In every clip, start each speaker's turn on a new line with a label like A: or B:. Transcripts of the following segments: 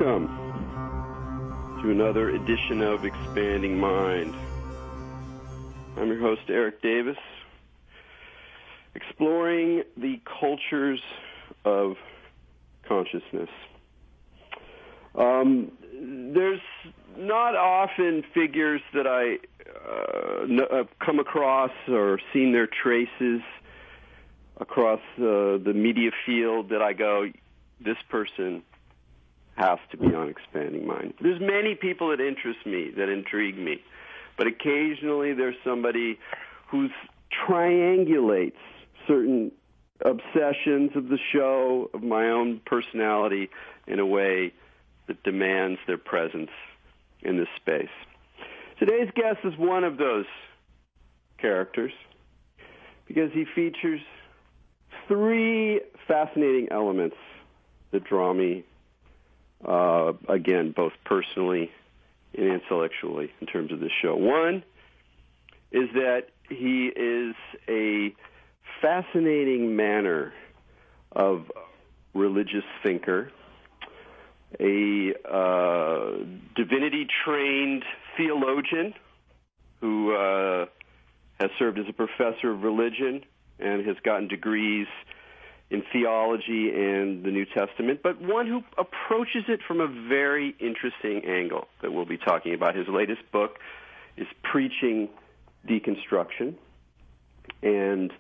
A: Welcome to another edition of Expanding Mind. I'm your host, Erik Davis, exploring the cultures of consciousness. There's not often figures that I have come across or seen their traces across the media field that I go, this person has to be on Expanding Mind. There's many people that interest me, that intrigue me, but occasionally there's somebody who triangulates certain obsessions of the show, of my own personality, in a way that demands their presence in this space. Today's guest is one of those characters because he features three fascinating elements that draw me, again, both personally and intellectually in terms of this show. One is that he is a fascinating manner of religious thinker, a divinity-trained theologian who has served as a professor of religion and has gotten degrees in theology and the New Testament, but one who approaches it from a very interesting angle that we'll be talking about. His latest book is Preaching Deconstruction and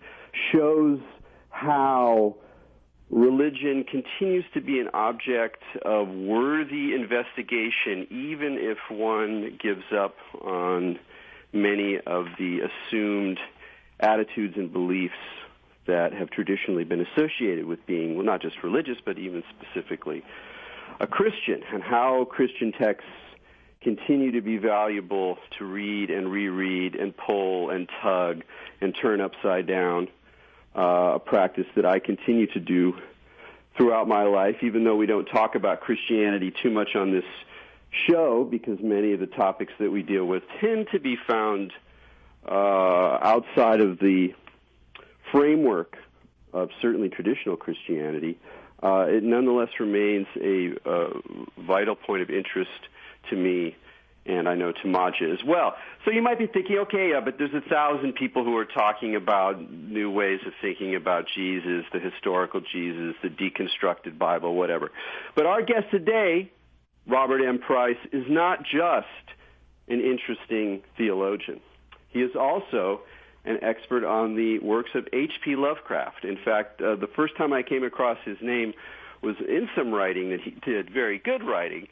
A: shows how religion continues to be an object of worthy investigation, even if one gives up on many of the assumed attitudes and beliefs that have traditionally been associated with being, well, not just religious, but even specifically a Christian, and how Christian texts continue to be valuable to read and reread and pull and tug and turn upside down, a practice that I continue to do throughout my life, even though we don't talk about Christianity too much on this show, because many of the topics that we deal with tend to be found outside of the framework of certainly traditional Christianity. It nonetheless remains a vital point of interest to me, and I know to Maja as well. So you might be thinking, okay, but there's 1,000 people who are talking about new ways of thinking about Jesus, the historical Jesus, the deconstructed Bible, whatever. But our guest today, Robert M. Price, is not just an interesting theologian. He is also an expert on the works of H.P. Lovecraft. In fact, the first time I came across his name was in some writing that he did, very good writing,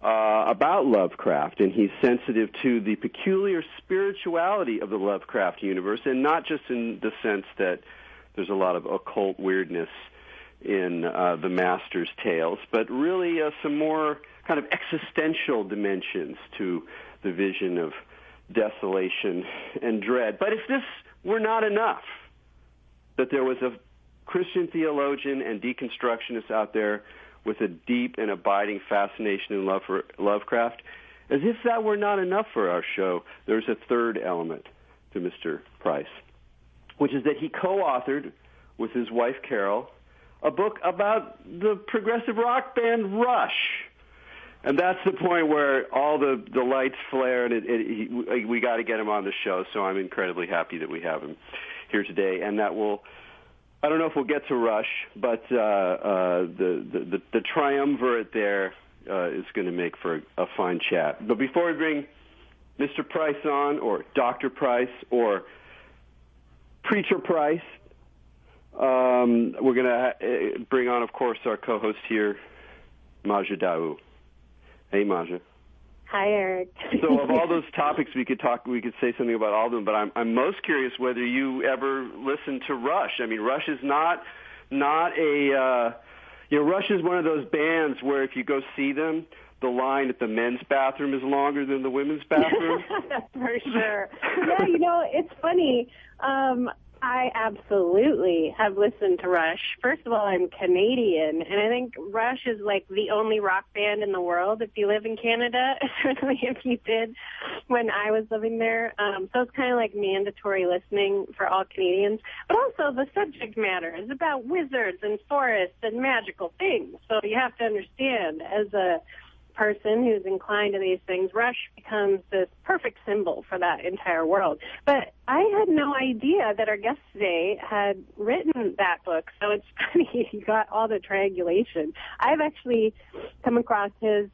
A: about Lovecraft, and he's sensitive to the peculiar spirituality of the Lovecraft universe, and not just in the sense that there's a lot of occult weirdness in the Master's tales, but really some more kind of existential dimensions to the vision of desolation and dread. But if this were not enough, that there was a Christian theologian and deconstructionist out there with a deep and abiding fascination and love for Lovecraft, as if that were not enough for our show, there's a third element to Mr. Price, which is that he co-authored with his wife Carol a book about the progressive rock band Rush. And that's the point where all the lights flare, and we got to get him on the show. So I'm incredibly happy that we have him here today. And that will, I don't know if we'll get to Rush, but the triumvirate there is going to make for a fine chat. But before we bring Mr. Price on, or Dr. Price, or Preacher Price, we're going to bring on, of course, our co-host here, Maja Daou. Hey, Maja.
B: Hi, Erik.
A: So of all those topics we could say something about all of them, but I'm most curious whether you ever listened to Rush. I mean, Rush is not a, Rush is one of those bands where if you go see them, the line at the men's bathroom is longer than the women's bathroom.
B: For sure. Yeah, it's funny. I absolutely have listened to Rush. First of all, I'm Canadian, and I think Rush is like the only rock band in the world if you live in Canada, certainly if you did when I was living there. So it's kind of like mandatory listening for all Canadians. But also the subject matter is about wizards and forests and magical things. So you have to understand, as a person who's inclined to these things, Rush becomes this perfect symbol for that entire world. But I had no idea that our guest today had written that book, so it's funny he got all the triangulation. I've actually come across his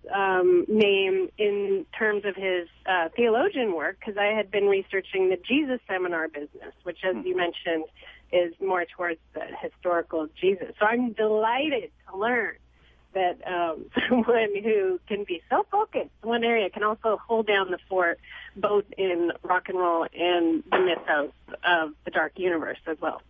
B: name in terms of his theologian work, because I had been researching the Jesus seminar business, which, as you mentioned, is more towards the historical Jesus. So I'm delighted to learn that someone who can be so focused in one area can also hold down the fort both in rock and roll and the mythos of the dark universe as well.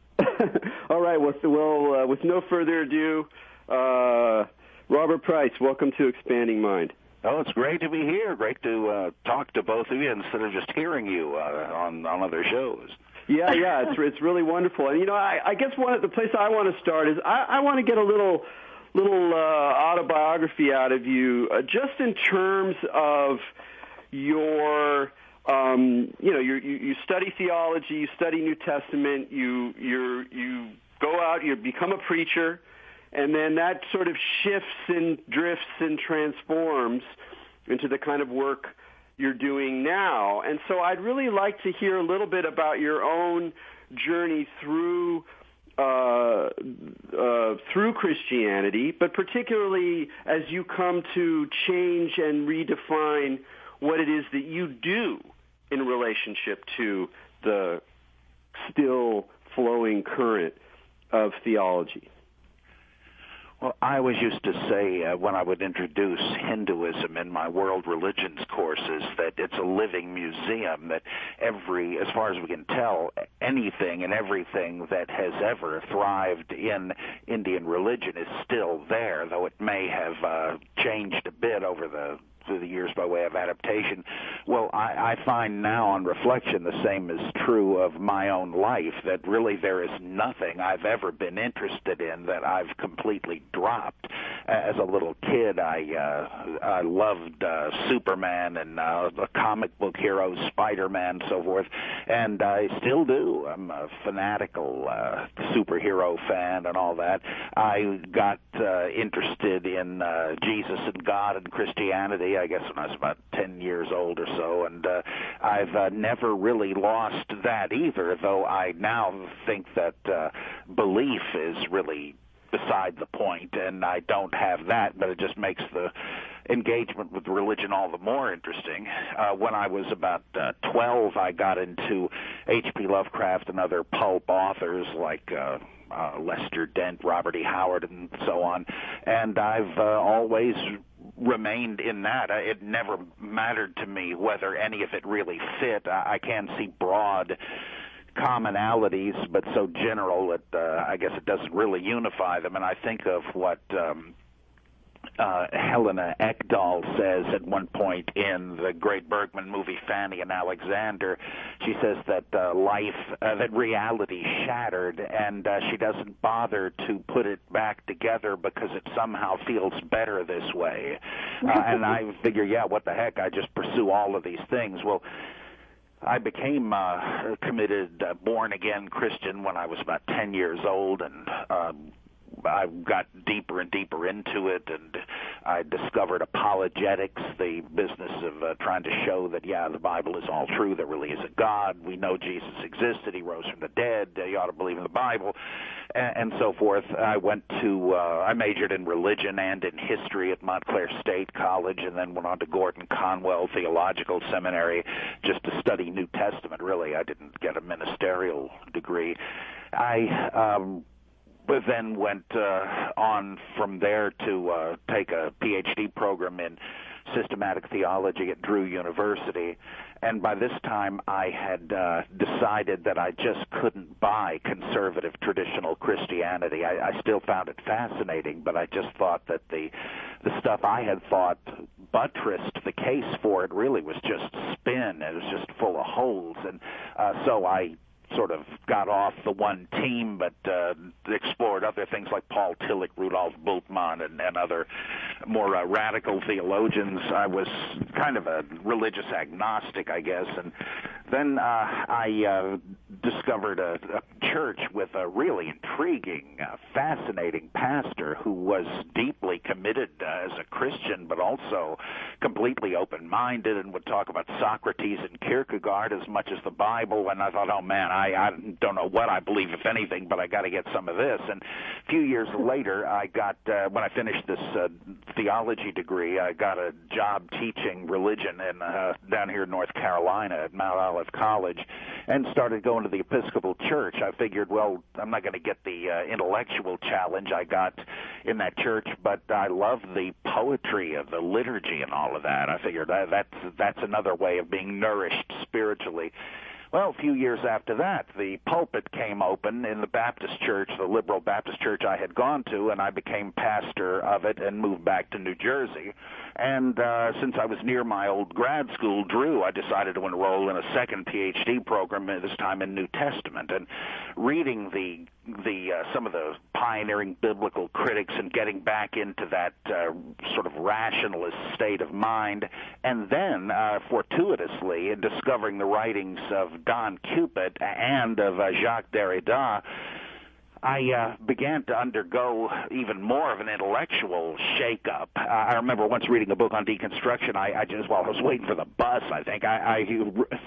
A: All right. Well, with no further ado, Robert Price, welcome to Expanding Mind.
C: Oh, it's great to be here. Great to talk to both of you instead of just hearing you on other shows.
A: Yeah, it's really wonderful. And, I guess the place I want to start is I want to get a little autobiography out of you, just in terms of your, you study theology, you study New Testament, you go out, you become a preacher, and then that sort of shifts and drifts and transforms into the kind of work you're doing now. And so I'd really like to hear a little bit about your own journey through Christianity, but particularly as you come to change and redefine what it is that you do in relationship to the still flowing current of theology.
C: Well, I always used to say when I would introduce Hinduism in my world religions courses that it's a living museum, that as far as we can tell, anything and everything that has ever thrived in Indian religion is still there, though it may have changed a bit through the years by way of adaptation. Well, I find now on reflection the same is true of my own life, that really there is nothing I've ever been interested in that I've completely dropped. As a little kid, I loved Superman and the comic book heroes, Spider-Man, so forth, and I still do. I'm a fanatical superhero fan and all that. I got interested in Jesus and God and Christianity, I guess, when I was about 10 years old or so, and I've never really lost that either, though I now think that belief is really beside the point, and I don't have that, but it just makes the engagement with religion all the more interesting. When I was about 12, I got into H.P. Lovecraft and other pulp authors like Lester Dent, Robert E. Howard, and so on, and I've always remained in that. It never mattered to me whether any of it really fit. I can see broad commonalities, but so general that I guess it doesn't really unify them. And I think of what Helena Ekdahl says at one point in the great Bergman movie Fanny and Alexander. She says that that reality shattered, and she doesn't bother to put it back together because it somehow feels better this way. And I figure, what the heck, I just pursue all of these things. Well, I became a committed, born-again Christian when I was about 10 years old, and I got deeper and deeper into it, and I discovered apologetics, the business of trying to show that, the Bible is all true, there really is a God, we know Jesus existed, he rose from the dead, you ought to believe in the Bible, and so forth. I majored in religion and in history at Montclair State College, and then went on to Gordon Conwell Theological Seminary just to study New Testament, really. I didn't get a ministerial degree. But then went on from there to take a PhD program in systematic theology at Drew University. And by this time, I had decided that I just couldn't buy conservative traditional Christianity. I still found it fascinating, but I just thought that the stuff I had thought buttressed the case for it really was just spin. It was just full of holes. And so I sort of got off the one team, but explored other things like Paul Tillich, Rudolf Bultmann, and other more radical theologians. I was kind of a religious agnostic, I guess, and then I discovered a church with a really intriguing, fascinating pastor who was deeply committed as a Christian, but also completely open-minded and would talk about Socrates and Kierkegaard as much as the Bible. And I thought, oh man, I don't know what I believe, if anything, but I got to get some of this. And a few years later, I got when I finished this theology degree, I got a job teaching religion in down here in North Carolina at Mount Olive College, and started going to the Episcopal Church. I figured, well, I'm not going to get the intellectual challenge I got in that church, but I love the poetry of the liturgy and all of that. I figured that's another way of being nourished spiritually. Well, a few years after that, the pulpit came open in the Baptist church, the liberal Baptist church I had gone to, and I became pastor of it and moved back to New Jersey. And since I was near my old grad school, Drew, I decided to enroll in a second PhD program, this time in New Testament. And reading some of the pioneering biblical critics and getting back into that sort of rationalist state of mind, and then fortuitously discovering the writings of Don Cupid and of Jacques Derrida, I began to undergo even more of an intellectual shake-up. I remember once reading a book on deconstruction, I just, while I was waiting for the bus, I think, I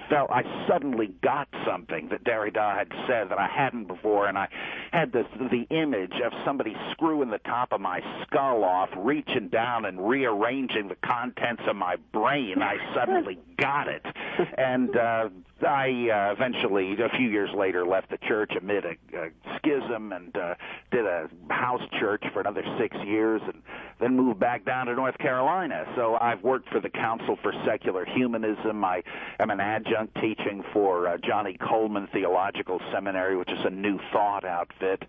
C: felt I suddenly got something that Derrida had said that I hadn't before, and I had the image of somebody screwing the top of my skull off, reaching down and rearranging the contents of my brain. I suddenly got it. And I eventually, a few years later, left the church amid a schism and did a house church for another 6 years and then moved back down to North Carolina. So I've worked for the Council for Secular Humanism. I am an adjunct teaching for Johnny Coleman Theological Seminary, which is a New Thought outfit.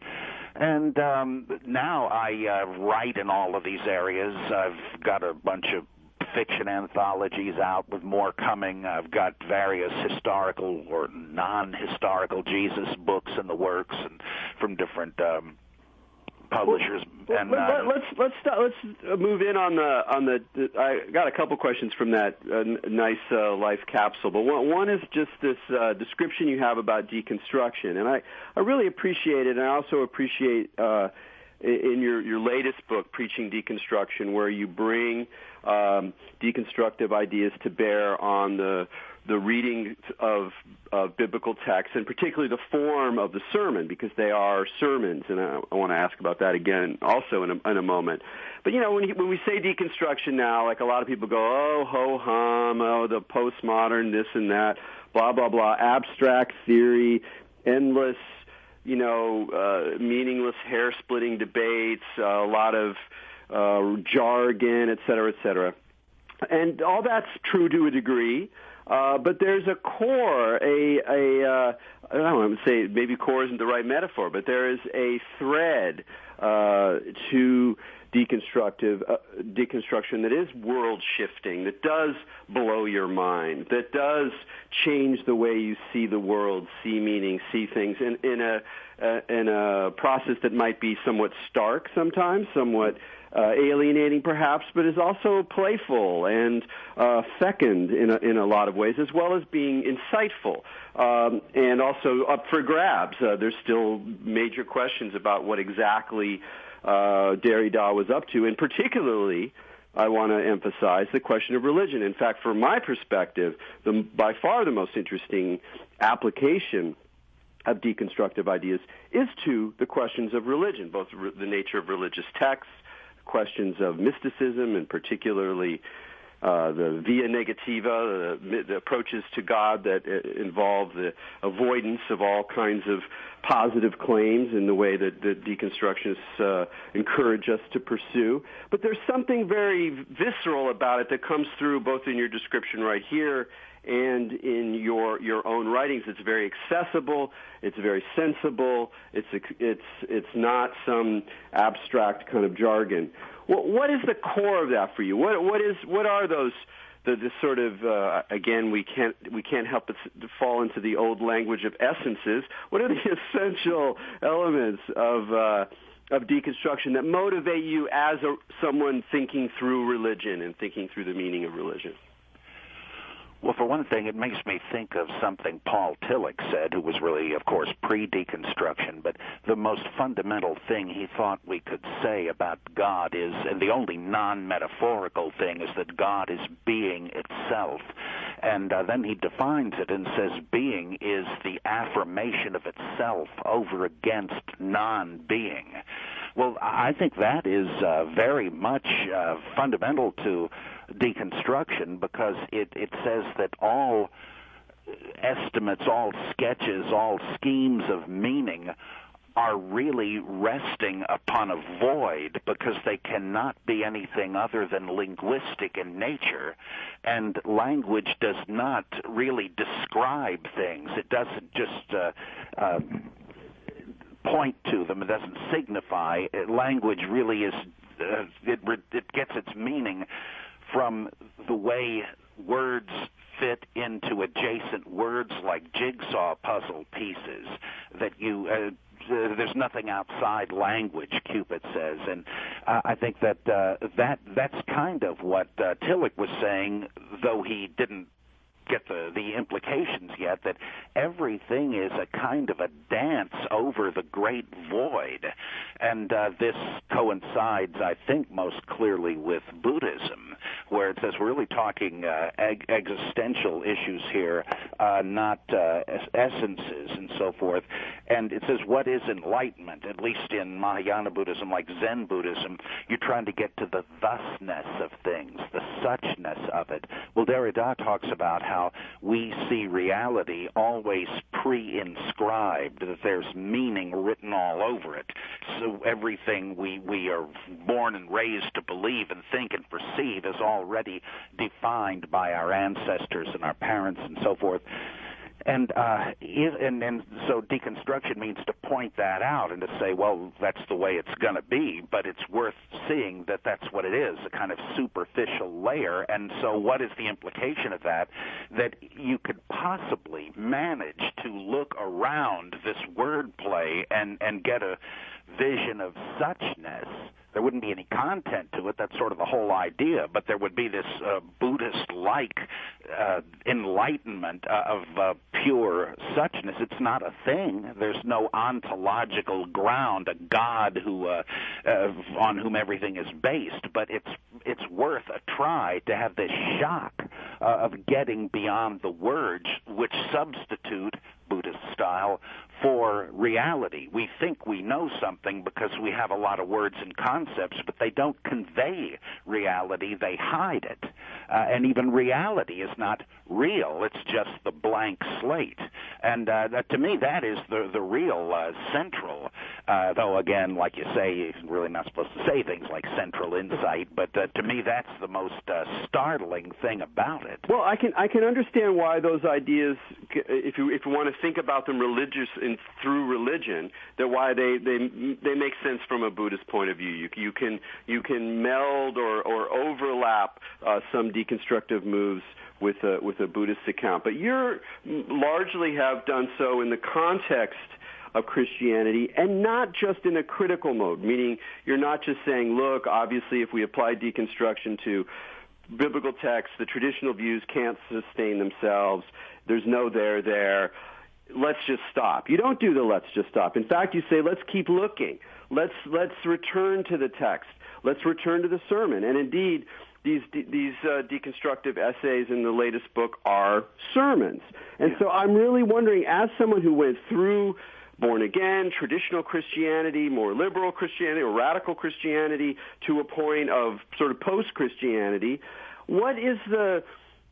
C: And now I write in all of these areas. I've got a bunch of fiction anthologies out, with more coming. I've got various historical or non-historical Jesus books in the works, and from different publishers. And
A: let's move in on the. I got a couple questions from that nice life capsule, but one is just this description you have about deconstruction, and I really appreciate it, and I also appreciate in your latest book, Preaching Deconstruction, where you bring deconstructive ideas to bear on the reading of biblical texts, and particularly the form of the sermon, because they are sermons, and I want to ask about that again also in a moment. But, you know, when we say deconstruction now, like a lot of people go, oh, ho-hum, oh, the postmodern, this and that, blah, blah, blah, abstract theory, endless, meaningless hair-splitting debates, a lot of jargon, et cetera, et cetera. And all that's true to a degree, but there's a core, I don't know, I would say maybe core isn't the right metaphor, but there is a thread to deconstruction that is world-shifting, that does blow your mind, that does change the way you see the world, see meaning, see things in a process that might be somewhat stark sometimes, somewhat alienating perhaps, but is also playful and fecund in a lot of ways, as well as being insightful and also up for grabs. There's still major questions about what exactly Derrida was up to, and particularly I want to emphasize the question of religion. In fact, from my perspective, by far the most interesting application of deconstructive ideas is to the questions of religion, both the nature of religious texts, questions of mysticism, and particularly the via negativa, the approaches to God that involve the avoidance of all kinds of positive claims in the way that the deconstructionists encourage us to pursue. But there's something very visceral about it that comes through both in your description right here and in your own writings. It's very accessible. It's very sensible. It's not some abstract kind of jargon. What is the core of that for you? What are those the sort of again we can't help but fall into the old language of essences. What are the essential elements of deconstruction that motivate you as someone thinking through religion and thinking through the meaning of religion?
C: Well, for one thing, it makes me think of something Paul Tillich said, who was really, of course, pre-deconstruction, but the most fundamental thing he thought we could say about God is, and the only non-metaphorical thing, is that God is being itself. And then he defines it and says being is the affirmation of itself over against non-being. Well, I think that is very much fundamental to deconstruction, because it says that all estimates, all sketches, all schemes of meaning are really resting upon a void, because they cannot be anything other than linguistic in nature. And language does not really describe things. It doesn't just point to them. It doesn't signify. Language really is, it gets its meaning from the way words fit into adjacent words like jigsaw puzzle pieces, that you there's nothing outside language, Cupid says. And I think that that's kind of what Tillich was saying, though he didn't get the implications yet, that everything is a kind of a dance over the great void. And this coincides, I think, most clearly with Buddhism, where it says we're really talking existential issues here, not essences and so forth. And it says, what is enlightenment? At least in Mahayana Buddhism, like Zen Buddhism, you're trying to get to the thusness of things, the suchness of it. Well, Derrida talks about how we see reality always pre-inscribed, that there's meaning written all over it. So everything we are born and raised to believe and think and perceive is already defined by our ancestors and our parents and so forth. And so deconstruction means to point that out and to say, well, that's the way it's going to be, but it's worth seeing that that's what it is, a kind of superficial layer. And so what is the implication of that? That you could possibly manage to look around this wordplay and get a vision of suchness. There wouldn't be any content to it. That's sort of the whole idea. But there would be this Buddhist-like enlightenment of pure suchness. It's not a thing. There's no ontological ground, a God who on whom everything is based. But it's worth a try to have this shock of getting beyond the words, which substitute, Buddhist style, for reality. We think we know something because we have a lot of words and concepts, but they don't convey reality. They hide it. And even reality is not real. It's just the blank slate. And to me, that is the real central, though, again, like you say, you're really not supposed to say things like central insight, but to me, that's the most startling thing about it.
A: Well, I can understand why those ideas, if you want to think about them through religion, that why they make sense from a Buddhist point of view. You can meld or overlap some deconstructive moves with a Buddhist account, but you largely have done so in the context of Christianity, and not just in a critical mode, meaning you're not just saying, look, obviously if we apply deconstruction to biblical texts, the traditional views can't sustain themselves, there's no there, let's just stop. You don't do the let's just stop. In fact, you say, let's keep looking. Let's return to the text. Let's return to the sermon. And indeed, these deconstructive essays in the latest book are sermons. And so I'm really wondering, as someone who went through born again, traditional Christianity, more liberal Christianity, or radical Christianity, to a point of sort of post-Christianity, what is the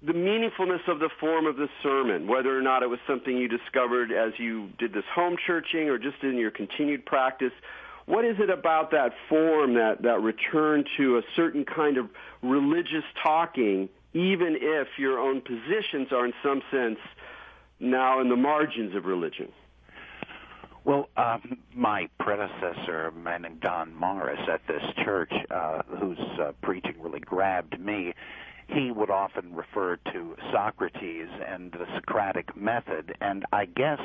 A: meaningfulness of the form of the sermon, whether or not it was something you discovered as you did this home churching or just in your continued practice? What is it about that form, that return to a certain kind of religious talking, even if your own positions are in some sense now in the margins of religion?
C: Well, my predecessor, a man named Don Morris at this church, whose preaching really grabbed me, he would often refer to Socrates and the Socratic method, and I guess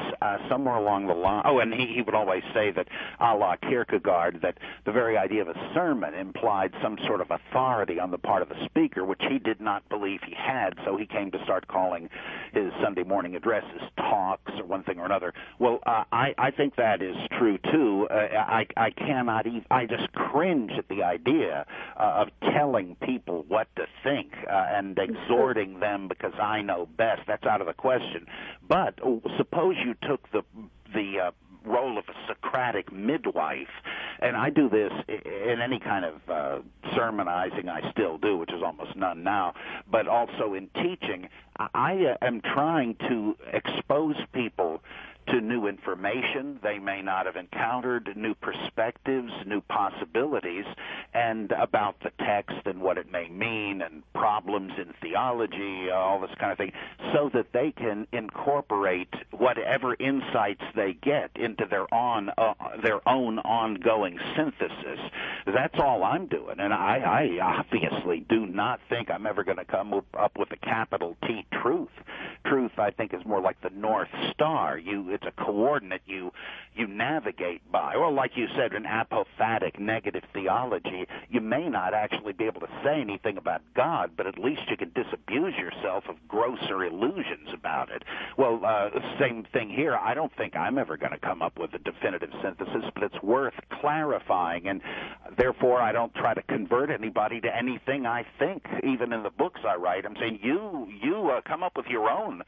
C: somewhere along the line, and he would always say that, a la Kierkegaard, that the very idea of a sermon implied some sort of authority on the part of the speaker, which he did not believe he had, so he came to start calling his Sunday morning addresses talks or one thing or another. Well, I think that is true, too. I cannot even, I just cringe at the idea of telling people what to think and exhorting them because I know best. That's out of the question. But suppose you took the role of a Socratic midwife, and I do this in any kind of sermonizing I still do, which is almost none now, but also in teaching. I am trying to expose people to new information they may not have encountered, new perspectives, new possibilities, and about the text and what it may mean and problems in theology, all this kind of thing, so that they can incorporate whatever insights they get into their own ongoing synthesis. That's all I'm doing, and I obviously do not think I'm ever going to come up with a capital T truth. Truth, I think, is more like the North Star. It's a coordinate you navigate by. Or like you said, in apophatic negative theology, you may not actually be able to say anything about God, but at least you can disabuse yourself of grosser illusions about it. Well, same thing here. I don't think I'm ever going to come up with a definitive synthesis, but it's worth clarifying, and therefore I don't try to convert anybody to anything I think. Even in the books I write, I'm saying you come up with your own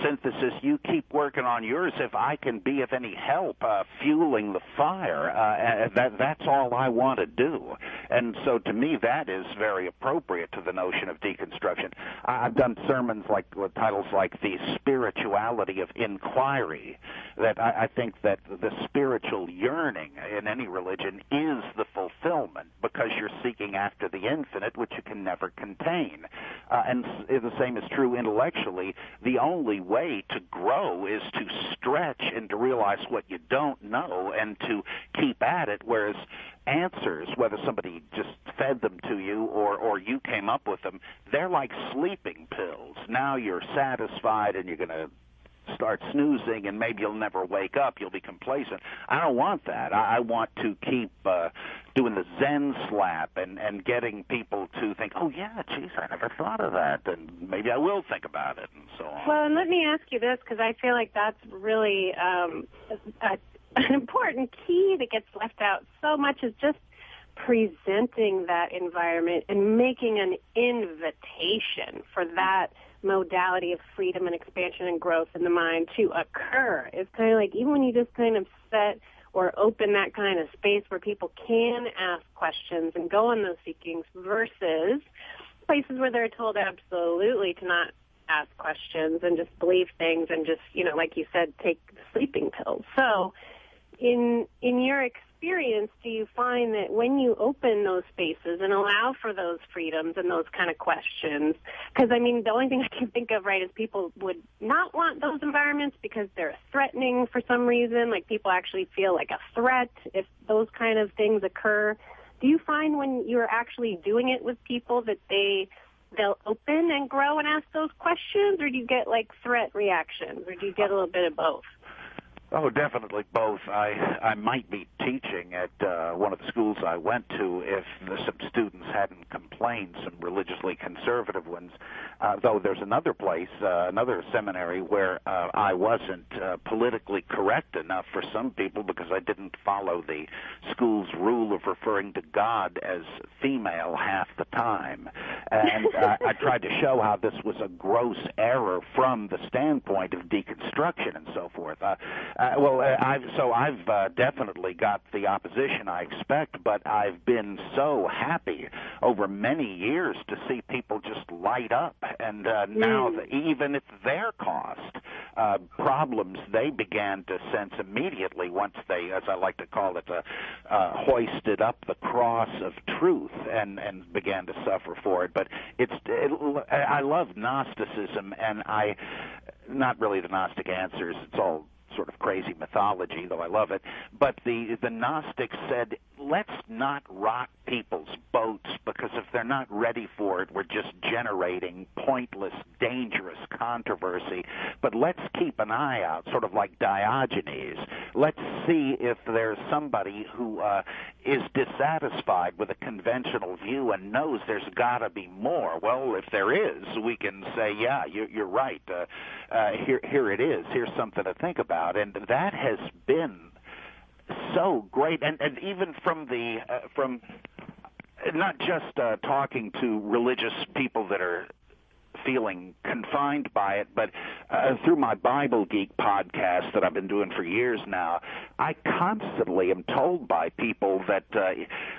C: synthesis. You keep working on yours. If I can be of any help fueling the fire, that's all I want to do. And so to me, that is very appropriate to the notion of deconstruction. I've done sermons with titles like The Spirituality of Inquiry, that I think that the spiritual yearning in any religion is the fulfillment, because you're seeking after the infinite, which you can never contain. And the same is true intellectually. The only way to grow is to stretch and to realize what you don't know and to keep at it, whereas answers, whether somebody just fed them to you or you came up with them, they're like sleeping pills. Now you're satisfied and you're going to start snoozing, and maybe you'll never wake up. You'll be complacent. I don't want that. I want to keep doing the Zen slap and getting people to think, oh, yeah, geez, I never thought of that, and maybe I will think about it, and so on.
B: Well, and let me ask you this, because I feel like that's really an important key that gets left out so much, is just presenting that environment and making an invitation for that modality of freedom and expansion and growth in the mind to occur. It's kind of like, even when you just kind of set or open that kind of space where people can ask questions and go on those seekings, versus places where they're told absolutely to not ask questions and just believe things and just, like you said, take the sleeping pills. So in your experience, do you find that when you open those spaces and allow for those freedoms and those kind of questions, because, the only thing I can think of, right, is people would not want those environments because they're threatening for some reason, like people actually feel like a threat if those kind of things occur. Do you find when you're actually doing it with people that they'll open and grow and ask those questions, or do you get, like, threat reactions, or do you get a little bit of both?
C: Oh, definitely both. I might be teaching at one of the schools I went to if some students hadn't complained, some religiously conservative ones, though there's another place, another seminary, where I wasn't politically correct enough for some people because I didn't follow the school's rule of referring to God as female half the time. And I tried to show how this was a gross error from the standpoint of deconstruction and so forth. I've definitely got the opposition I expect, but I've been so happy over many years to see people just light up, and now, even at their cost, problems they began to sense immediately once they, as I like to call it, hoisted up the cross of truth and began to suffer for it. But I love Gnosticism, and not really the Gnostic answers. It's all sort of crazy mythology, though I love it. But the Gnostics said let's not rock people's boats, because if they're not ready for it, we're just generating pointless, dangerous controversy. But let's keep an eye out, sort of like Diogenes. Let's see if there's somebody who is dissatisfied with a conventional view and knows there's got to be more. Well, if there is, we can say, yeah, you're right. Here it is. Here's something to think about. And that has been so great, and even from the from not just talking to religious people that are feeling confined by it, but through my Bible Geek podcast that I've been doing for years now, I constantly am told by people that,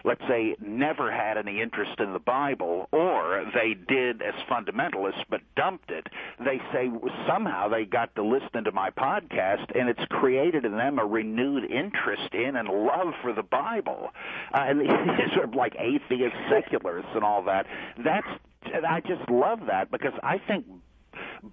C: let's say, never had any interest in the Bible, or they did as fundamentalists but dumped it. They say somehow they got to listen to my podcast, and it's created in them a renewed interest in and love for the Bible. And these are like atheist secularists and all that. I just love that, because I think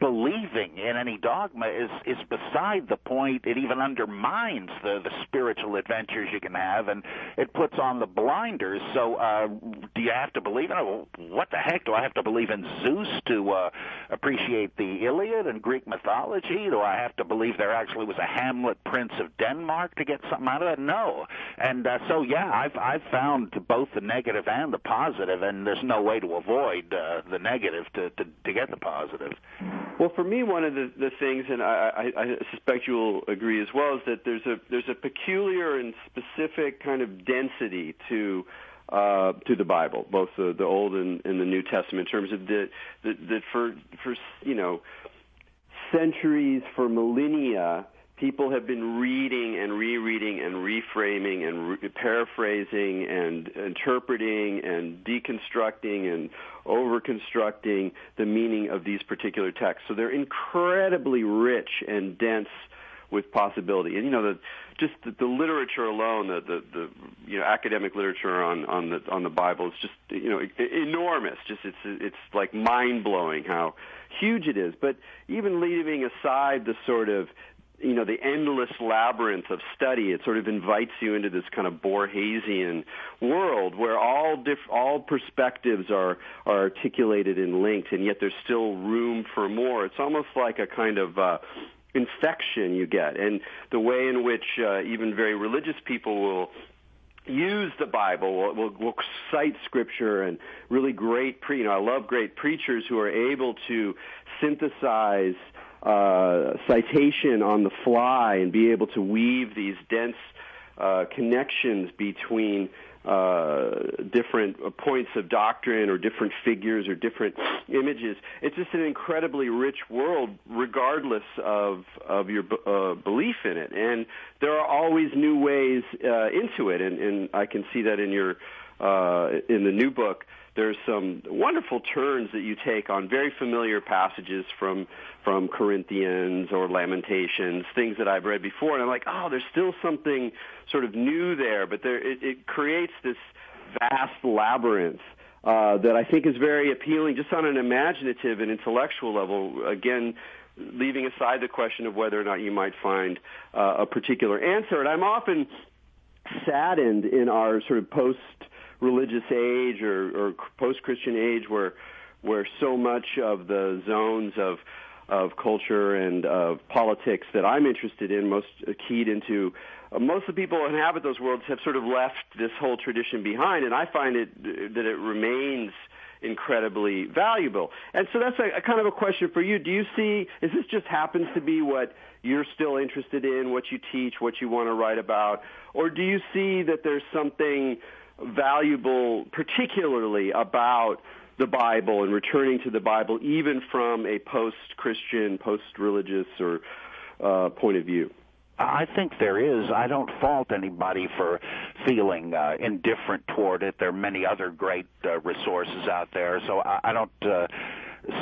C: believing in any dogma is beside the point. It even undermines the spiritual adventures you can have, and it puts on the blinders. So do you have to believe in it? Well, what the heck? Do I have to believe in Zeus to appreciate the Iliad and Greek mythology? Do I have to believe there actually was a Hamlet, Prince of Denmark, to get something out of it? No. And so, yeah, I've found both the negative and the positive, and there's no way to avoid the negative to get the positive.
A: Well, for me, one of the things, and I suspect you'll agree as well, is that there's a peculiar and specific kind of density to the Bible, both the Old and the New Testament, in terms of that for centuries, for millennia, people have been reading and rereading and reframing and paraphrasing and interpreting and deconstructing and overconstructing the meaning of these particular texts. So they're incredibly rich and dense with possibility. And just the literature alone, the academic literature on the Bible is just enormous. Just it's like mind blowing how huge it is. But even leaving aside the sort of the endless labyrinth of study, it sort of invites you into this kind of Borgesian world where all perspectives are articulated and linked, and yet there's still room for more. It's almost like a kind of infection you get, and the way in which even very religious people will use the Bible, will cite Scripture, and really great I love great preachers who are able to synthesize citation on the fly and be able to weave these dense connections between different points of doctrine or different figures or different images. It's just an incredibly rich world, regardless of your belief in it. And there are always new ways into it, and I can see that in your in the new book. There's some wonderful turns that you take on very familiar passages from Corinthians or Lamentations, things that I've read before, and I'm like, oh, there's still something sort of new there, but it creates this vast labyrinth that I think is very appealing just on an imaginative and intellectual level, again, leaving aside the question of whether or not you might find a particular answer. And I'm often saddened in our sort of post-religious age or post-Christian age where so much of the zones of culture and of politics that I'm interested in, most keyed into, most of the people who inhabit those worlds have sort of left this whole tradition behind, and I find that it remains incredibly valuable. And so that's a kind of a question for you. Do you see, is this just happens to be what you're still interested in, what you teach, what you want to write about, or do you see that there's something valuable particularly about the Bible and returning to the Bible even from a post-Christian, post-religious or point of view?
C: I think there is. I don't fault anybody for feeling indifferent toward it. There are many other great resources out there, so I don't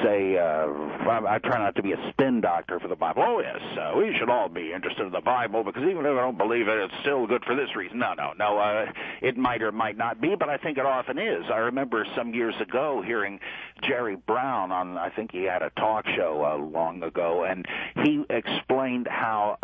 C: say, I try not to be a spin doctor for the Bible. Oh, yes, we should all be interested in the Bible because even if I don't believe it, it's still good for this reason. No. It might or might not be, but I think it often is. I remember some years ago hearing Jerry Brown on, I think he had a talk show long ago, and he explained how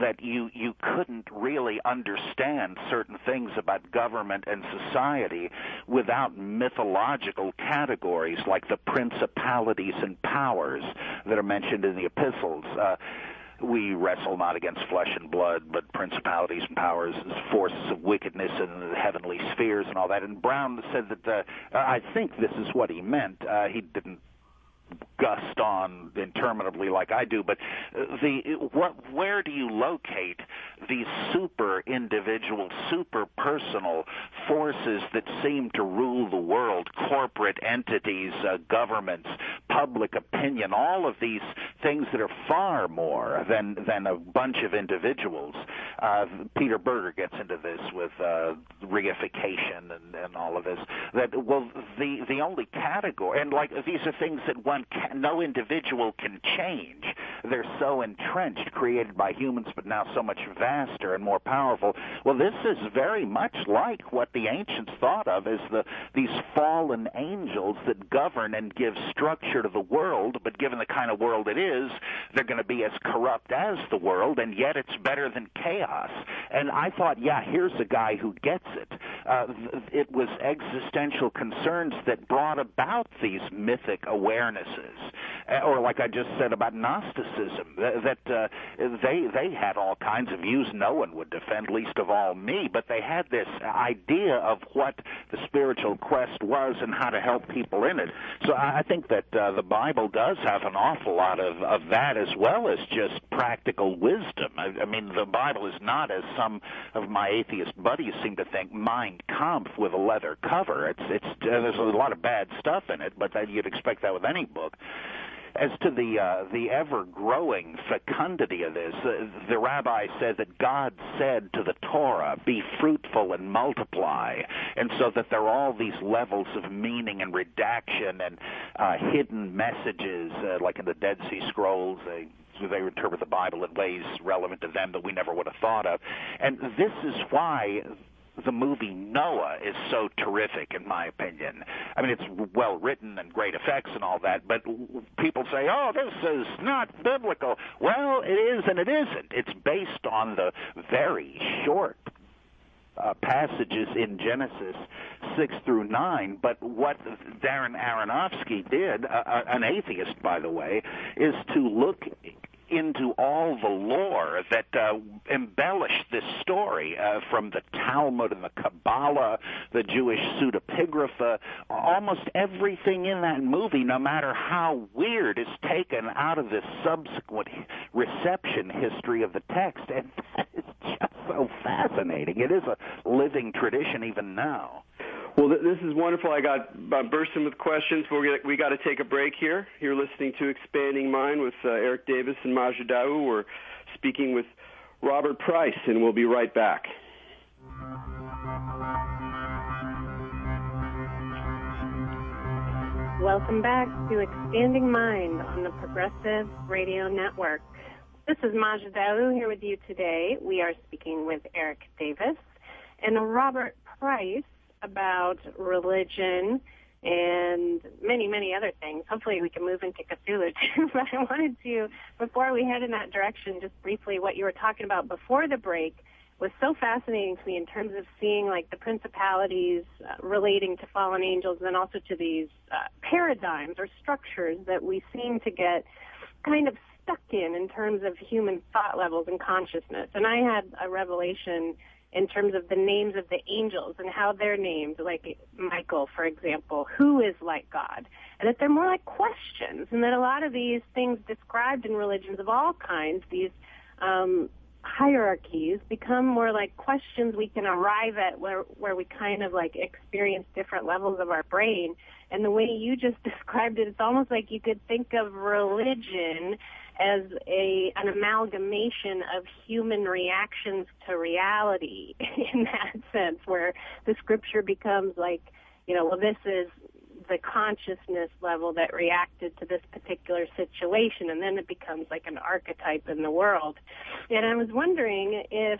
C: that you couldn't really understand certain things about government and society without mythological categories like the principalities and powers that are mentioned in the epistles. We wrestle not against flesh and blood, but principalities and powers, forces of wickedness in the heavenly spheres and all that. And Brown said that, I think this is what he meant. He didn't gust on interminably like I do, but where do you locate these super individual, super personal forces that seem to rule the world, corporate entities, governments, public opinion, all of these things that are far more than a bunch of individuals? Peter Berger gets into this with reification and all of this. The only category, and like these are things that no individual can change. They're so entrenched, created by humans, but now so much vaster and more powerful. Well, this is very much like what the ancients thought of as these fallen angels that govern and give structure to the world, but given the kind of world it is, they're going to be as corrupt as the world, and yet it's better than chaos. And I thought, here's a guy who gets it. It was existential concerns that brought about these mythic awarenesses. Or like I just said about Gnosticism, that they had all kinds of views no one would defend, least of all me, but they had this idea of what the spiritual quest was and how to help people in it. So I think that the Bible does have an awful lot of that, as well as just practical wisdom. I mean, the Bible is not, as some of my atheist buddies seem to think, Mein Kampf with a leather cover. There's a lot of bad stuff in it, but you'd expect that with any book. As to the ever-growing fecundity of this, the rabbi said that God said to the Torah, be fruitful and multiply, and so that there are all these levels of meaning and redaction and hidden messages, like in the Dead Sea Scrolls. They interpret the Bible in ways relevant to them that we never would have thought of. And this is why the movie Noah is so terrific, in my opinion. I mean, it's well written and great effects and all that, but people say, oh, this is not biblical. Well, it is and it isn't. It's based on the very short passages in Genesis 6 through 9, but what Darren Aronofsky did, an atheist, by the way, is to look into all the lore that embellished this story, from the Talmud and the Kabbalah, the Jewish pseudepigrapha. Almost everything in that movie, no matter how weird, is taken out of this subsequent reception history of the text, and that is just so fascinating. It is a living tradition even now.
A: Well, this is wonderful. I'm bursting with questions, but we got to take a break here. You're listening to Expanding Mind with Erik Davis and Maja Dawu. We're speaking with Robert Price, and we'll be right back.
B: Welcome back to Expanding Mind on the Progressive Radio Network. This is Maja Dawu here with you today. We are speaking with Erik Davis and Robert Price about religion and many, many other things. Hopefully we can move into Cthulhu too, but I wanted to, before we head in that direction, just briefly what you were talking about before the break was so fascinating to me in terms of seeing like the principalities relating to fallen angels and also to these paradigms or structures that we seem to get kind of stuck in terms of human thought levels and consciousness. And I had a revelation in terms of the names of the angels and how they're named, like Michael, for example, who is like God, and that they're more like questions, and that a lot of these things described in religions of all kinds, these hierarchies, become more like questions we can arrive at where we kind of like experience different levels of our brain. And the way you just described it, it's almost like you could think of religion as an amalgamation of human reactions to reality in that sense, where the scripture becomes like, well, this is the consciousness level that reacted to this particular situation, and then it becomes like an archetype in the world. And I was wondering if,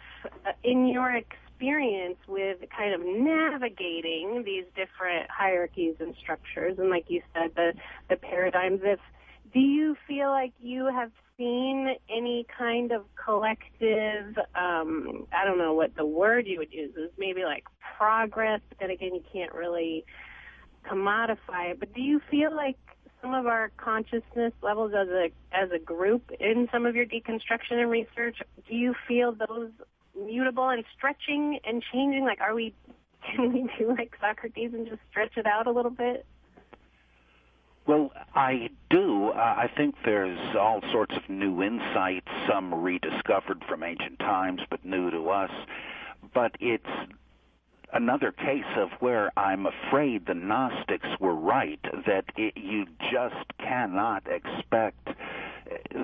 B: in your experience with kind of navigating these different hierarchies and structures, and like you said, the paradigms, do you feel like you have seen any kind of collective, I don't know what the word you would use is, maybe like progress, but then again, you can't really commodify it, but do you feel like some of our consciousness levels as a group in some of your deconstruction and research, do you feel those mutable and stretching and changing? Like, can we do like Socrates and just stretch it out a little bit?
C: Well, I do. I think there's all sorts of new insights, some rediscovered from ancient times but new to us. But it's another case of where I'm afraid the Gnostics were right, that you just cannot expect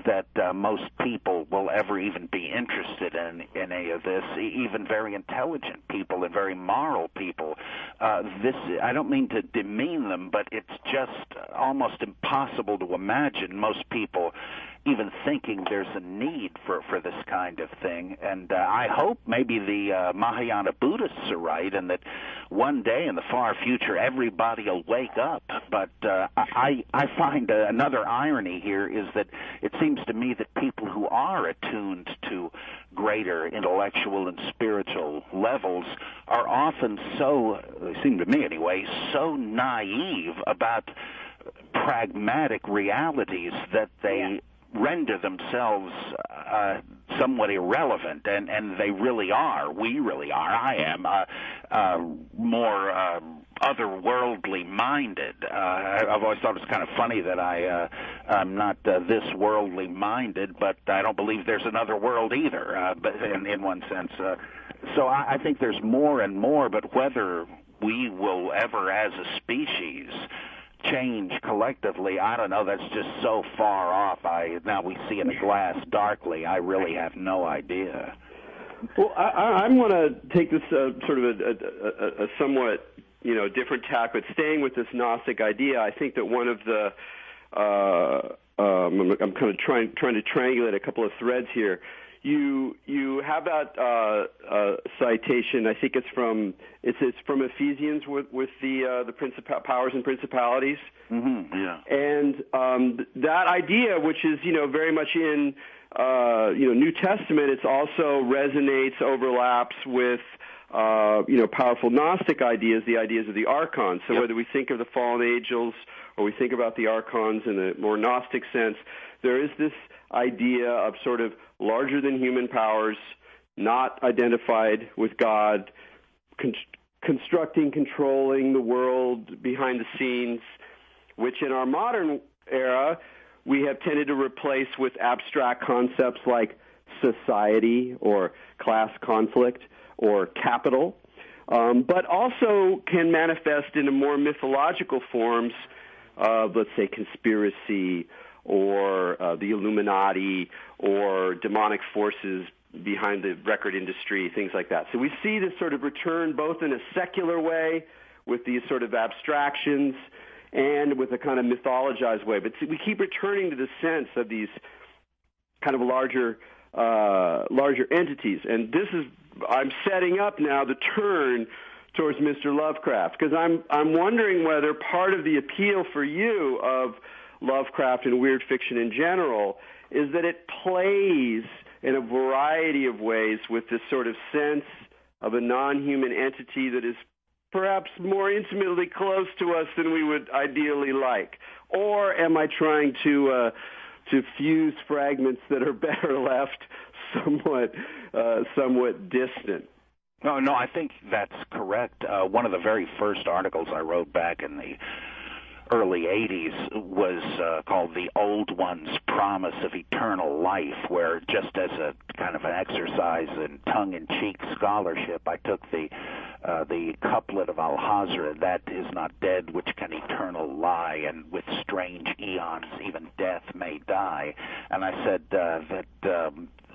C: that most people will ever even be interested in any of this, even very intelligent people and very moral people. I don't mean to demean them, but it's just almost impossible to imagine most people even thinking there's a need for this kind of thing. And I hope maybe the Mahayana Buddhists are right, and that one day in the far future everybody will wake up. But I find another irony here is that it seems to me that people who are attuned to greater intellectual and spiritual levels are often so, they seem to me anyway, so naive about pragmatic realities that they render themselves somewhat irrelevant, and they really are. We really are. I am more otherworldly minded. I've always thought it's kind of funny that I'm not this worldly minded, but I don't believe there's another world either. But in one sense, so I think there's more and more. But whether we will ever, as a species, change collectively, I don't know. That's just so far off. Now we see in a glass darkly. I really have no idea.
A: Well, I want to take this sort of a somewhat different tack, but staying with this Gnostic idea. I think that one of the I'm kind of trying to triangulate a couple of threads here. You have that citation. I think it's from Ephesians with the powers and principalities.
C: Mm-hmm, yeah.
A: And that idea, which is very much in New Testament, it also resonates, overlaps with powerful Gnostic ideas, the ideas of the archons. So whether we think of the fallen angels or we think about the archons in a more Gnostic sense, there is this idea of sort of larger than human powers, not identified with God, constructing, controlling the world behind the scenes, which in our modern era we have tended to replace with abstract concepts like society or class conflict or capital, but also can manifest in a more mythological forms of, let's say, conspiracy or the Illuminati or demonic forces behind the record industry, things like that. So we see this sort of return both in a secular way with these sort of abstractions and with a kind of mythologized way. But we keep returning to the sense of these kind of larger entities. And this is, I'm setting up now the turn towards Mr. Lovecraft, because I'm wondering whether part of the appeal for you of Lovecraft and weird fiction in general is that it plays in a variety of ways with this sort of sense of a non-human entity that is perhaps more intimately close to us than we would ideally like. Or am I trying to fuse fragments that are better left somewhat distant?
C: No, I think that's correct. One of the very first articles I wrote back in the early 80s was called The Old One's Promise of Eternal Life, where just as a kind of an exercise in tongue-in-cheek scholarship, I took the couplet of Alhazra, that is not dead which can eternal lie, and with strange eons even death may die. And I said that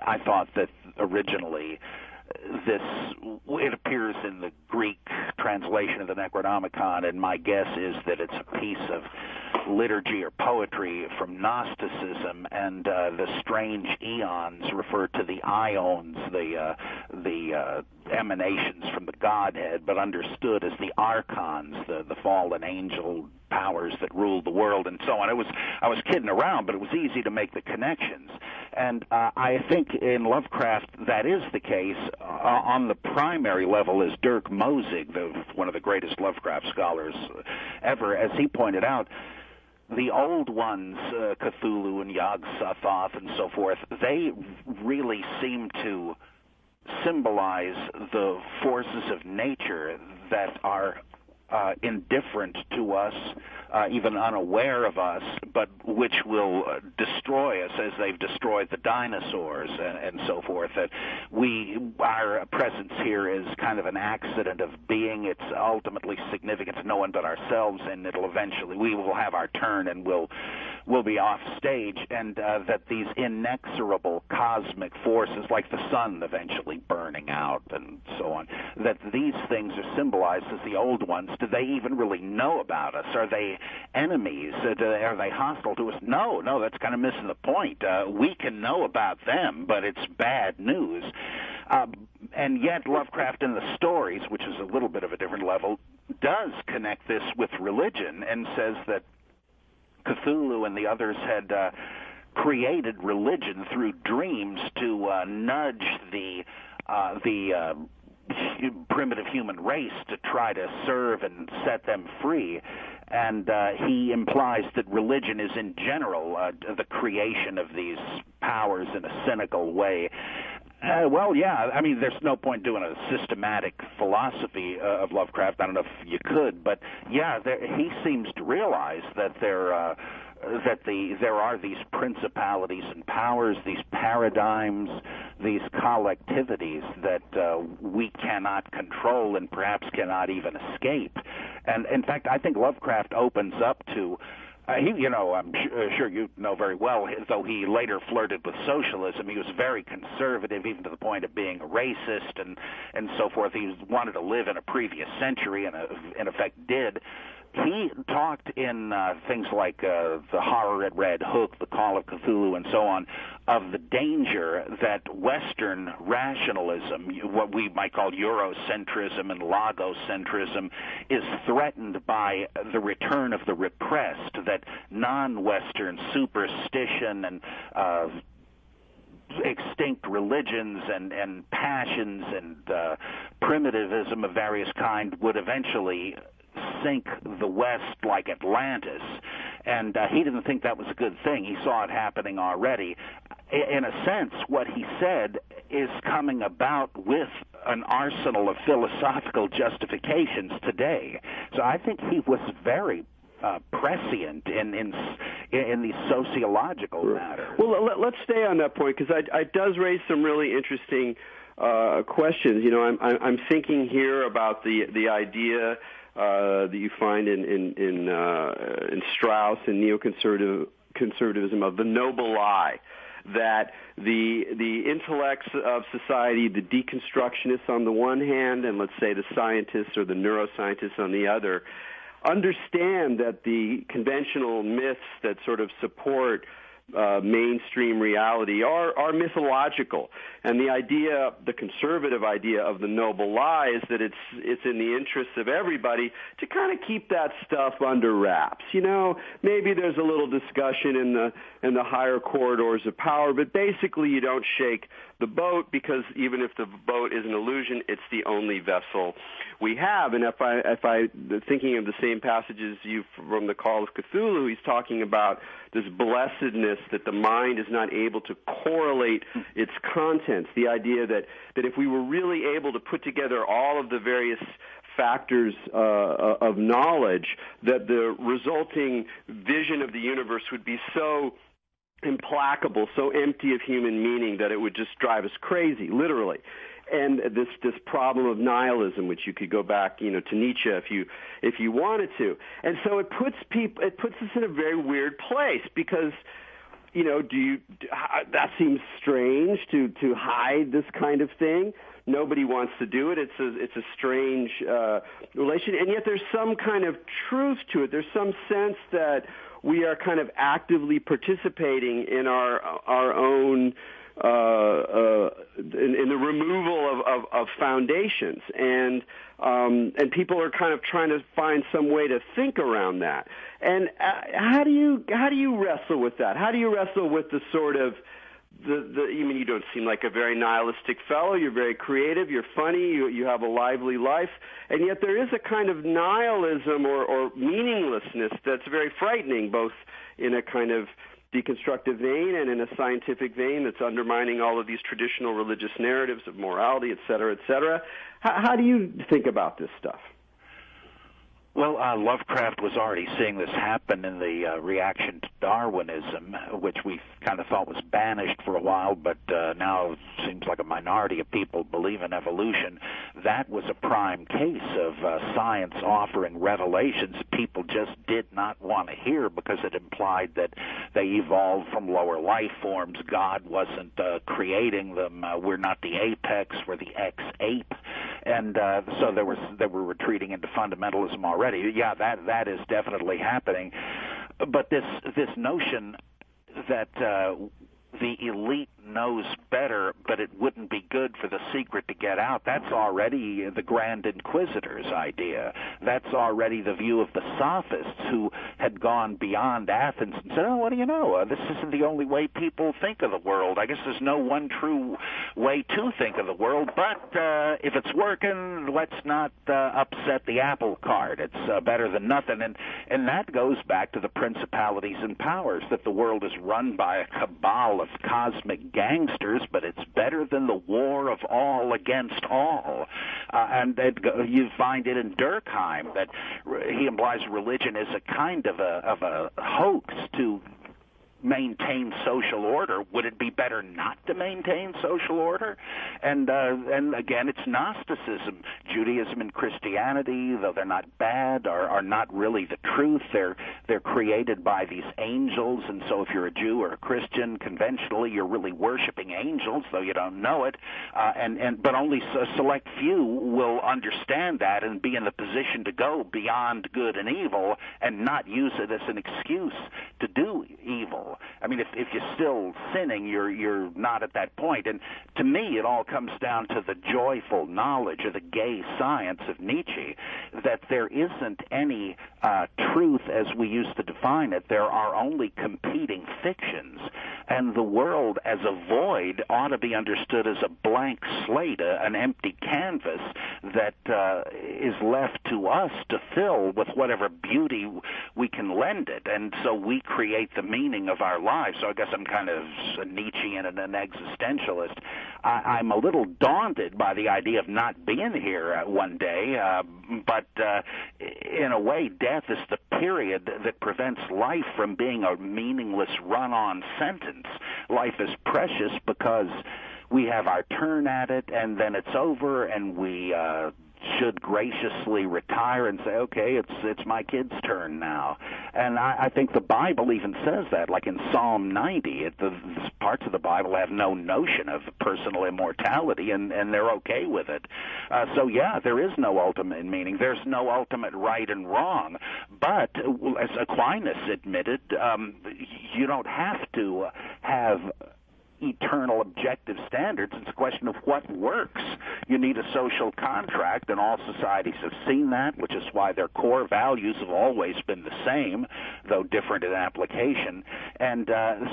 C: I thought that originally it appears in the Greek translation of the Necronomicon, and my guess is that it's a piece of liturgy or poetry from Gnosticism, and the strange eons refer to the ions, the emanations from the Godhead, but understood as the archons, the fallen angel powers that ruled the world, and so on. I was kidding around, but it was easy to make the connections. And I think in Lovecraft that is the case. On the primary level is Dirk Mosig, one of the greatest Lovecraft scholars ever. As he pointed out, the old ones, Cthulhu and Yog-Sothoth and so forth, they really seem to symbolize the forces of nature that are indifferent to us, even unaware of us, but which will destroy us as they've destroyed the dinosaurs and so forth. That our presence here is kind of an accident of being. It's ultimately significant to no one but ourselves, and we will have our turn and we'll be off stage, and that these inexorable cosmic forces, like the sun eventually burning out and so on, that these things are symbolized as the old ones. Do they even really know about us? Are they enemies? Are they hostile to us? No, that's kind of missing the point. We can know about them, but it's bad news. And yet Lovecraft in the stories, which is a little bit of a different level, does connect this with religion and says that Cthulhu and the others had created religion through dreams to nudge the primitive human race to try to serve and set them free. And he implies that religion is in general the creation of these powers in a cynical way. Well, yeah, I mean, there's no point doing a systematic philosophy of Lovecraft. I don't know if you could, but yeah, he seems to realize that there are these principalities and powers, these paradigms, these collectivities that we cannot control and perhaps cannot even escape. And in fact, I think Lovecraft opens up to I'm sure you know very well, though he later flirted with socialism, he was very conservative, even to the point of being a racist and so forth. He wanted to live in a previous century, and in effect did. He talked in things like the Horror at Red Hook, The Call of Cthulhu, and so on, of the danger that Western rationalism, what we might call Eurocentrism and logocentrism, is threatened by the return of the repressed, that non-Western superstition and extinct religions and passions and primitivism of various kind would eventually sink the West like Atlantis, and he didn't think that was a good thing. He saw it happening already. In a sense, what he said is coming about with an arsenal of philosophical justifications today. So I think he was very prescient in these sociological matters.
A: Well, let's stay on that point, because it does raise some really interesting questions. You know, I'm thinking here about the idea that you find in Strauss and neoconservatism of the noble lie, that the intellects of society, the deconstructionists on the one hand, and let's say the scientists or the neuroscientists on the other, understand that the conventional myths that sort of support mainstream reality are mythological, and the conservative idea of the noble lie is that it's in the interests of everybody to kind of keep that stuff under wraps. You know, maybe there's a little discussion in the higher corridors of power, but basically you don't shake the boat, because even if the boat is an illusion, it's the only vessel we have. And if I thinking of the same passages from the Call of Cthulhu, he's talking about this blessedness that the mind is not able to correlate its contents. The idea that if we were really able to put together all of the various factors of knowledge, that the resulting vision of the universe would be so implacable, so empty of human meaning that it would just drive us crazy, literally. And this problem of nihilism, which you could go back, to Nietzsche if you wanted to. And so it puts us in a very weird place, because that seems strange to hide this kind of thing. nobody wants to do it. It's a strange relation, and yet there's some kind of truth to it. There's some sense that we are kind of actively participating in our own in the removal of foundations, and people are kind of trying to find some way to think around that. And how do you wrestle with that? How do you wrestle with the sort of you don't seem like a very nihilistic fellow. You're very creative. You're funny. You have a lively life, and yet there is a kind of nihilism or meaninglessness that's very frightening, both in a kind of deconstructive vein and in a scientific vein that's undermining all of these traditional religious narratives of morality, et cetera, et cetera. How do you think about this stuff?
C: Well, Lovecraft was already seeing this happen in the reaction to Darwinism, which we kind of thought was banished for a while, but now seems like a minority of people believe in evolution. That was a prime case of science offering revelations people just did not want to hear because it implied that they evolved from lower life forms. God wasn't creating them. We're not the apex. We're the ex-ape. And so they were retreating into fundamentalism already. Yeah, that is definitely happening. But this notion that the elite knows better, but it wouldn't be good for the secret to get out, that's already the Grand Inquisitor's idea. That's already the view of the sophists who had gone beyond Athens and said, oh, what do you know? This isn't the only way people think of the world. I guess there's no one true way to think of the world, but if it's working, let's not upset the apple cart. It's better than nothing. And that goes back to the principalities and powers, that the world is run by a cabal of cosmic gangsters, but it's better than the war of all against all. And you find it in Durkheim that he implies religion is a kind of a hoax to maintain social order. Would it be better not to maintain social order? And again, it's Gnosticism. Judaism and Christianity, though they're not bad, are not really the truth. They're created by these angels, and so if you're a Jew or a Christian, conventionally you're really worshiping angels, though you don't know it. But only a select few will understand that and be in the position to go beyond good and evil and not use it as an excuse to do evil. I mean, if you're still sinning, you're not at that point. And to me, it all comes down to the joyful knowledge or the gay science of Nietzsche, that there isn't any truth as we used to define it. There are only competing fictions. And the world as a void ought to be understood as a blank slate, an empty canvas that is left to us to fill with whatever beauty we can lend it. And so we create the meaning of our lives. So I guess I'm kind of a Nietzschean and an existentialist. I'm a little daunted by the idea of not being here one day, but in a way, death is the period that prevents life from being a meaningless run-on sentence. Life is precious because we have our turn at it, and then it's over, and we should graciously retire and say, okay, it's my kid's turn now. And I think the Bible even says that, like in Psalm 90. The parts of the Bible have no notion of personal immortality, and they're okay with it. So, yeah, there is no ultimate meaning. There's no ultimate right and wrong. But, as Aquinas admitted, you don't have to have eternal objective standards. It's a question of what works. You need a social contract, and all societies have seen that, which is why their core values have always been the same, though different in application. And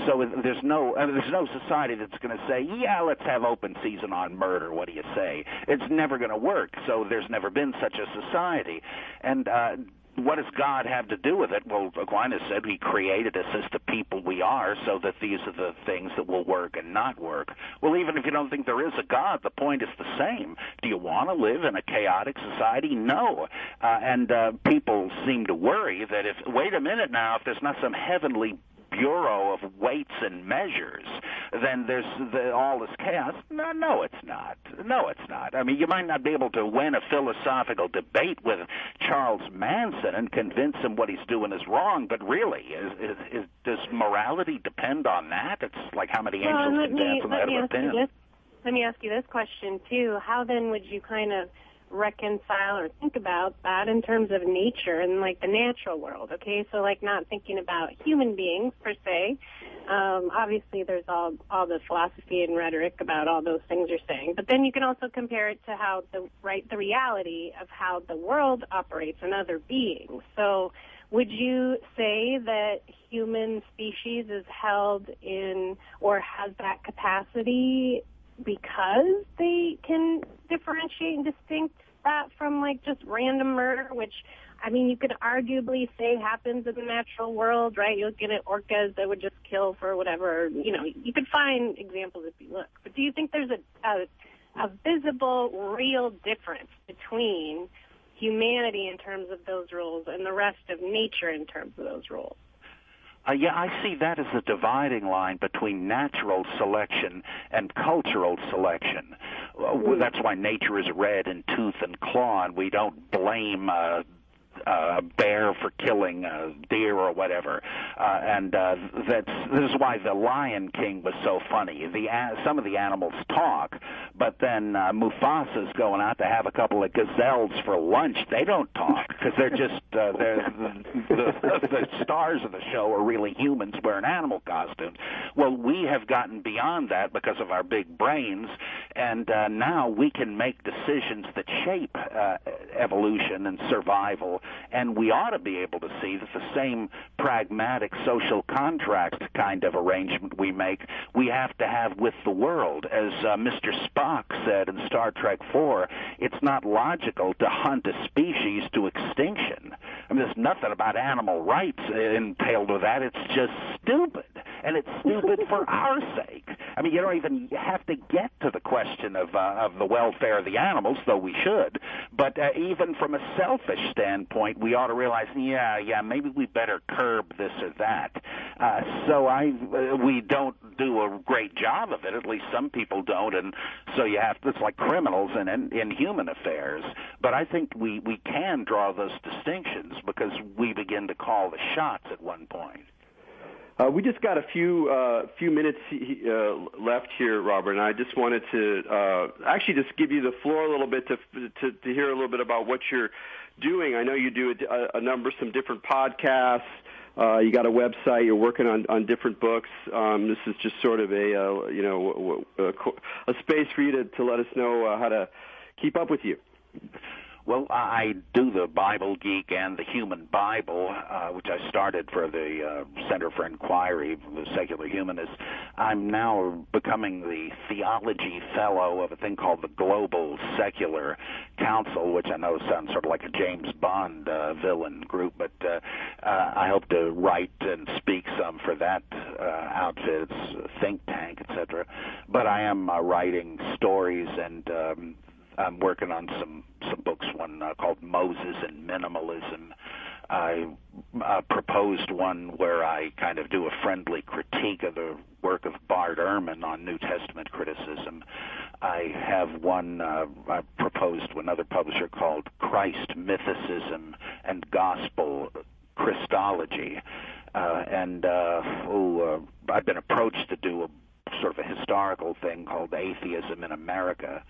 C: so there's no society that's going to say, yeah, let's have open season on murder. What do you say? It's never going to work, so there's never been such a society. And what does God have to do with it? Well, Aquinas said he created us as the people we are so that these are the things that will work and not work. Well, even if you don't think there is a God, the point is the same. Do you want to live in a chaotic society? No. And people seem to worry that wait a minute now, if there's not some heavenly bureau of weights and measures, then there's all this chaos. No, it's not. No, it's not. I mean, you might not be able to win a philosophical debate with Charles Manson and convince him what he's doing is wrong, but really, does morality depend on that? It's like how many angels can dance on the head of a pin.
B: let me ask you this question, too. How then would you kind of reconcile or think about that in terms of nature and, like, the natural world, okay? So, like, not thinking about human beings, per se. Obviously, there's all the philosophy and rhetoric about all those things you're saying. But then you can also compare it to how the reality of how the world operates and other beings. So would you say that human species is held in or has that capacity because they can differentiate and distinct that from, like, just random murder, which, I mean, you could arguably say happens in the natural world, right? You'll get at orcas that would just kill for whatever, you know, you could find examples if you look. But do you think there's a visible, real difference between humanity in terms of those rules and the rest of nature in terms of those rules?
C: Yeah, I see that as the dividing line between natural selection and cultural selection. That's why nature is red in tooth and claw, and we don't blame a bear for killing a deer or whatever, and this is why the Lion King was so funny. Some of the animals talk, but then Mufasa's going out to have a couple of gazelles for lunch. They don't talk because they're just the stars of the show are really humans wearing animal costumes. Well, we have gotten beyond that because of our big brains, and now we can make decisions that shape evolution and survival. And we ought to be able to see that the same pragmatic social contract kind of arrangement we make, we have to have with the world. As Mr. Spock said in Star Trek IV, it's not logical to hunt a species to extinction. I mean, there's nothing about animal rights entailed with that. It's just stupid. And it's stupid for our sake. I mean, you don't even have to get to the question of the welfare of the animals, though we should. But even from a selfish standpoint, we ought to realize, maybe we better curb this or that. We don't do a great job of it. At least some people don't, and so it's like criminals in human affairs. But I think we can draw those distinctions because we begin to call the shots at one point.
A: We just got a few minutes left here, Robert, and I just wanted to actually just give you the floor a little bit to hear a little bit about what you're doing. I know you do some different podcasts. You got a website. You're working on different books. This is just sort of a space for you to let us know how to keep up with you.
C: Well, I do the Bible Geek and the Human Bible, which I started for the Center for Inquiry, the Secular Humanists. I'm now becoming the Theology Fellow of a thing called the Global Secular Council, which I know sounds sort of like a James Bond villain group, but I hope to write and speak some for that outfit. It's a think tank, etc. But I am writing stories, and I'm working on some books, one called Moses and Minimalism. I proposed one where I kind of do a friendly critique of the work of Bart Ehrman on New Testament criticism. I have one I proposed to another publisher called Christ, Mythicism, and Gospel Christology. I've been approached to do a sort of a historical thing called Atheism in America.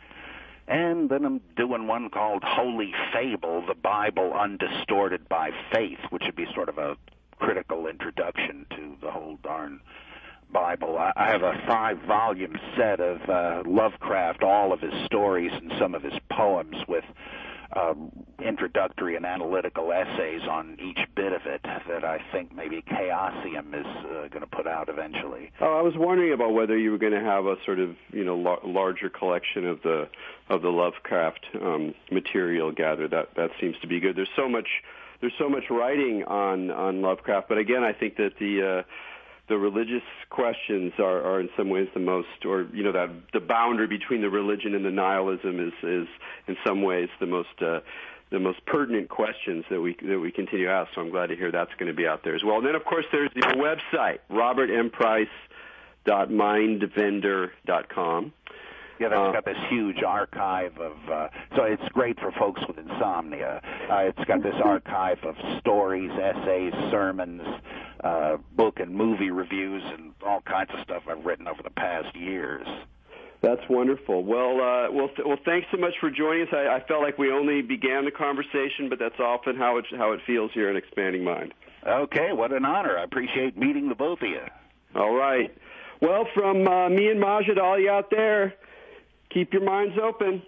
C: And then I'm doing one called Holy Fable, the Bible Undistorted by Faith, which would be sort of a critical introduction to the whole darn Bible. I have a 5-volume set of Lovecraft, all of his stories and some of his poems with introductory and analytical essays on each bit of it that I think maybe Chaosium is going to put out eventually. Oh,
A: I was wondering about whether you were going to have a sort of larger collection of the Lovecraft material gathered. That seems to be good. There's so much writing on Lovecraft, but again, I think that the religious questions are in some ways the most, or that the boundary between the religion and the nihilism is in some ways the most pertinent questions that we continue to ask. So I'm glad to hear that's going to be out there as well. And then of course there's your website, robertmprice.mindvendor.com.
C: Yeah, that's got this huge archive of, so it's great for folks with insomnia. It's got this archive of stories, essays, sermons, book and movie reviews, and all kinds of stuff I've written over the past years.
A: That's wonderful. Well, thanks so much for joining us. I felt like we only began the conversation, but that's often how it feels here in Expanding Mind.
C: Okay, what an honor. I appreciate meeting the both of you.
A: All right. Well, from me and Majid, all you out there, keep your minds open.